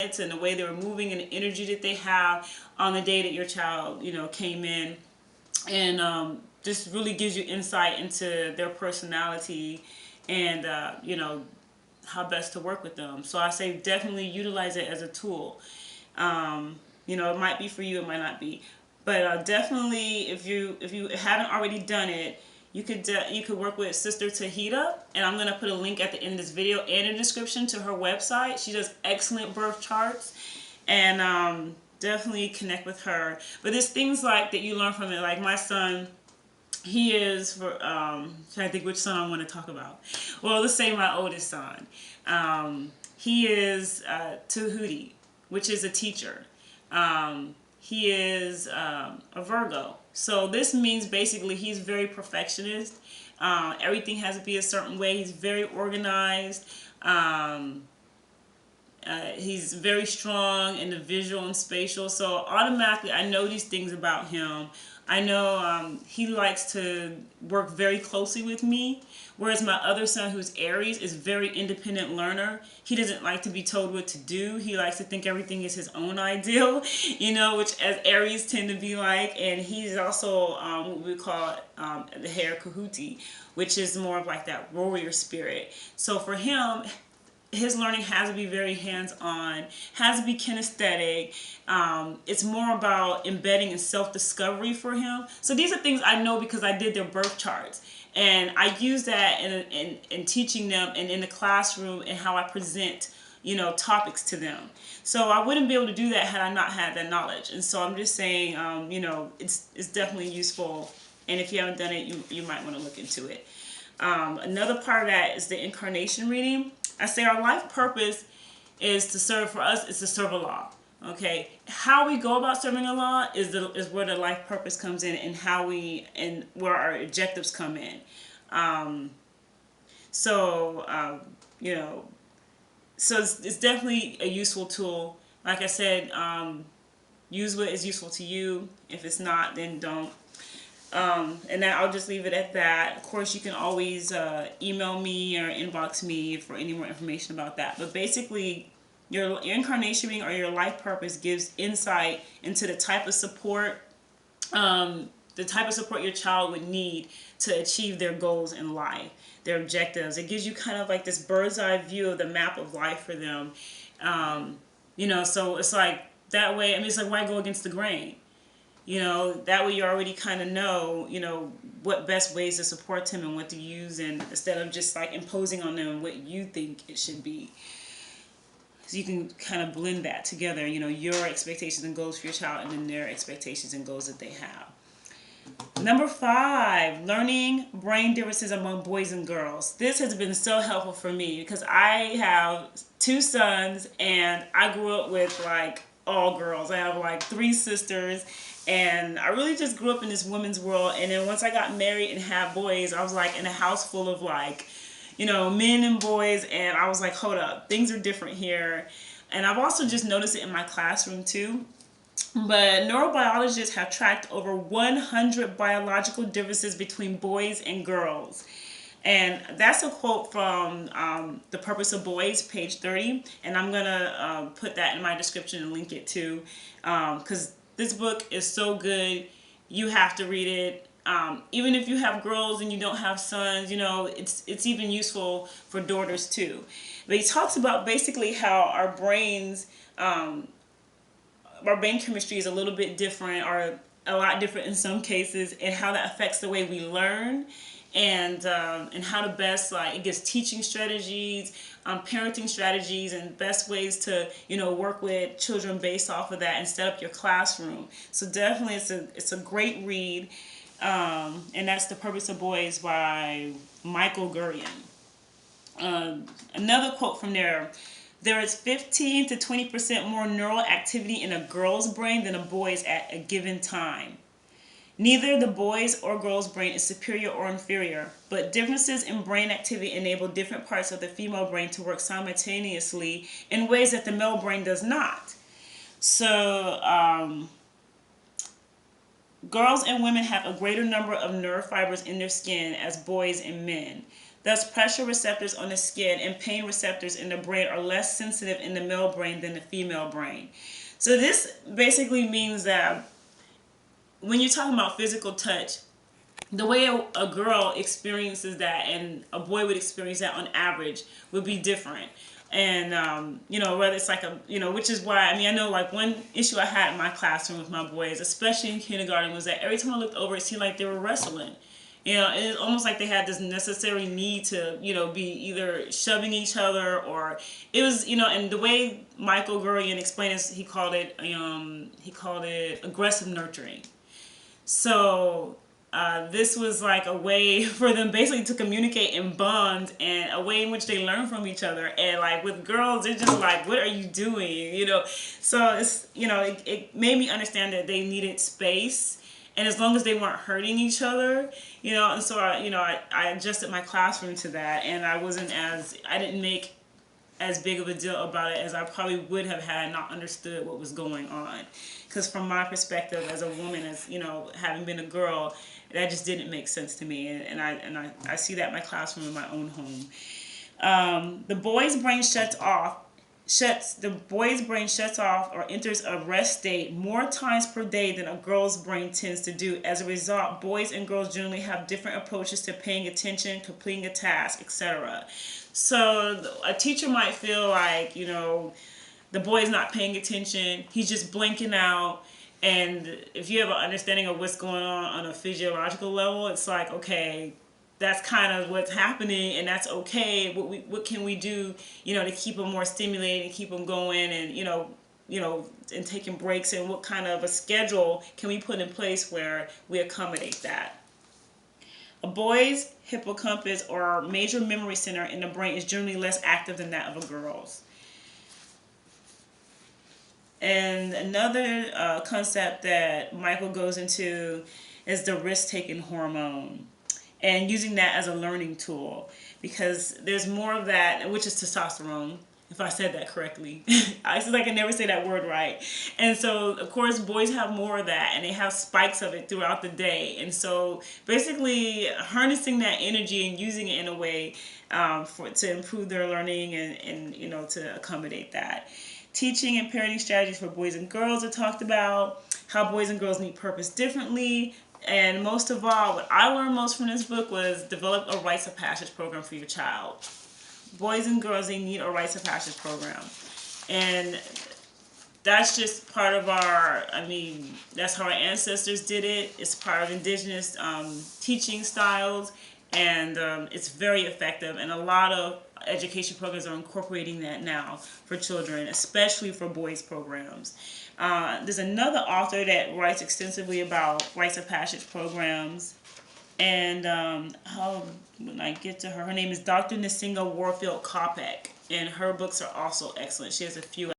and the way they were moving and the energy that they have on the day that your child, came in. And just really gives you insight into their personality and, how best to work with them. So I say definitely utilize it as a tool. It might be for you, it might not be. But definitely, if you haven't already done it, you could work with Sister Tahita, and I'm gonna put a link at the end of this video and a description to her website. She does excellent birth charts, and definitely connect with her. But there's things like that you learn from it. Like my son, he is for trying to think which son I want to talk about. Well, let's say my oldest son. He is Tahuti, which is a teacher. He is a Virgo. So this means basically he's very perfectionist. Everything has to be a certain way. He's very organized. He's very strong in the visual and spatial. So automatically I know these things about him. I know he likes to work very closely with me, whereas my other son, who's Aries, is very independent learner. He doesn't like to be told what to do. He likes to think everything is his own ideal, which as Aries tend to be like. And he's also what we call the hair Kahuti, which is more of like that warrior spirit. So for him, his learning has to be very hands-on, has to be kinesthetic. It's more about embedding and self-discovery for him. So these are things I know because I did their birth charts. And I use that in teaching them and in the classroom and how I present, topics to them. So I wouldn't be able to do that had I not had that knowledge. And so I'm just saying, it's definitely useful. And if you haven't done it, you might want to look into it. Another part of that is the incarnation reading. I say our life purpose is to serve, for us, is to serve Allah. Okay, how we go about serving Allah is where the life purpose comes in, and where our objectives come in. So it's definitely a useful tool. Like I said, use what is useful to you. If it's not, then don't. And then I'll just leave it at that. Of course, you can always email me or inbox me for any more information about that. But basically, your incarnation reading or your life purpose gives insight into the type of support your child would need to achieve their goals in life, their objectives. It gives you kind of like this bird's eye view of the map of life for them. So it's like that way. I mean, it's like, why go against the grain? That way you already kind of know, what best ways to support them and what to use, and instead of just like imposing on them what you think it should be. So you can kind of blend that together, your expectations and goals for your child and then their expectations and goals that they have. Number 5, learning brain differences among boys and girls. This has been so helpful for me because I have 2 sons and I grew up with like all girls. I have like 3 sisters. And I really just grew up in this women's world. And then once I got married and had boys, I was like in a house full of like, men and boys. And I was like, hold up, things are different here. And I've also just noticed it in my classroom too. But neurobiologists have tracked over 100 biological differences between boys and girls. And that's a quote from The Purpose of Boys, page 30. And I'm going to put that in my description and link it too. Because this book is so good. You have to read it. Even if you have girls and you don't have sons, it's even useful for daughters too. But he talks about basically how our brains, our brain chemistry is a little bit different, or a lot different in some cases, and how that affects the way we learn. And how to best, like, it gives teaching strategies, parenting strategies, and best ways to work with children based off of that and set up your classroom. So definitely it's a great read, and that's The Purpose of Boys by Michael Gurian. Another quote from there: there is 15 to 20% more neural activity in a girl's brain than a boy's at a given time. Neither the boy's or girl's brain is superior or inferior, but differences in brain activity enable different parts of the female brain to work simultaneously in ways that the male brain does not. So, girls and women have a greater number of nerve fibers in their skin as boys and men. Thus, pressure receptors on the skin and pain receptors in the brain are less sensitive in the male brain than the female brain. So this basically means that when you're talking about physical touch, the way a girl experiences that and a boy would experience that on average would be different. And whether it's like which is why, I know, like, one issue I had in my classroom with my boys, especially in kindergarten, was that every time I looked over, it seemed like they were wrestling. It's almost like they had this necessary need to, be either shoving each other, or it was, and the way Michael Gurian explained it, he called it aggressive nurturing. So this was like a way for them basically to communicate and bond, and a way in which they learn from each other. And like with girls, they're just like, what are you doing? So it's, it made me understand that they needed space. And as long as they weren't hurting each other, and so I adjusted my classroom to that, and I didn't make as big of a deal about it as I probably would have had not understood what was going on. Because from my perspective as a woman, as having been a girl, that just didn't make sense to me, and I see that in my classroom in my own home. The boy's brain shuts off or enters a rest state more times per day than a girl's brain tends to do. As a result, boys and girls generally have different approaches to paying attention, completing a task, etc. So a teacher might feel like, the boy's not paying attention, he's just blinking out. And if you have an understanding of what's going on a physiological level, it's like, okay, that's kind of what's happening, and that's okay. What can we do, to keep them more stimulated and keep them going, and and taking breaks, and what kind of a schedule can we put in place where we accommodate that? A boy's hippocampus, or major memory center in the brain, is generally less active than that of a girl's. And another concept that Michael goes into is the risk-taking hormone, and using that as a learning tool, because there's more of that, which is testosterone, if I said that correctly. I feel like I never say that word right. And so, of course, boys have more of that, and they have spikes of it throughout the day. And so, basically, harnessing that energy and using it in a way to improve their learning and to accommodate that. Teaching and parenting strategies for boys and girls are talked about, how boys and girls need purpose differently. And most of all, what I learned most from this book was develop a rites of passage program for your child. Boys and girls, they need a rites of passage program. And that's just part of that's how our ancestors did it. It's part of indigenous teaching styles. And it's very effective. And a lot of education programs are incorporating that now for children, especially for boys programs. There's another author that writes extensively about rites of passage programs, and when I get to her name is Dr. Nsinga Warfield Kopek, and her books are also excellent. She has a few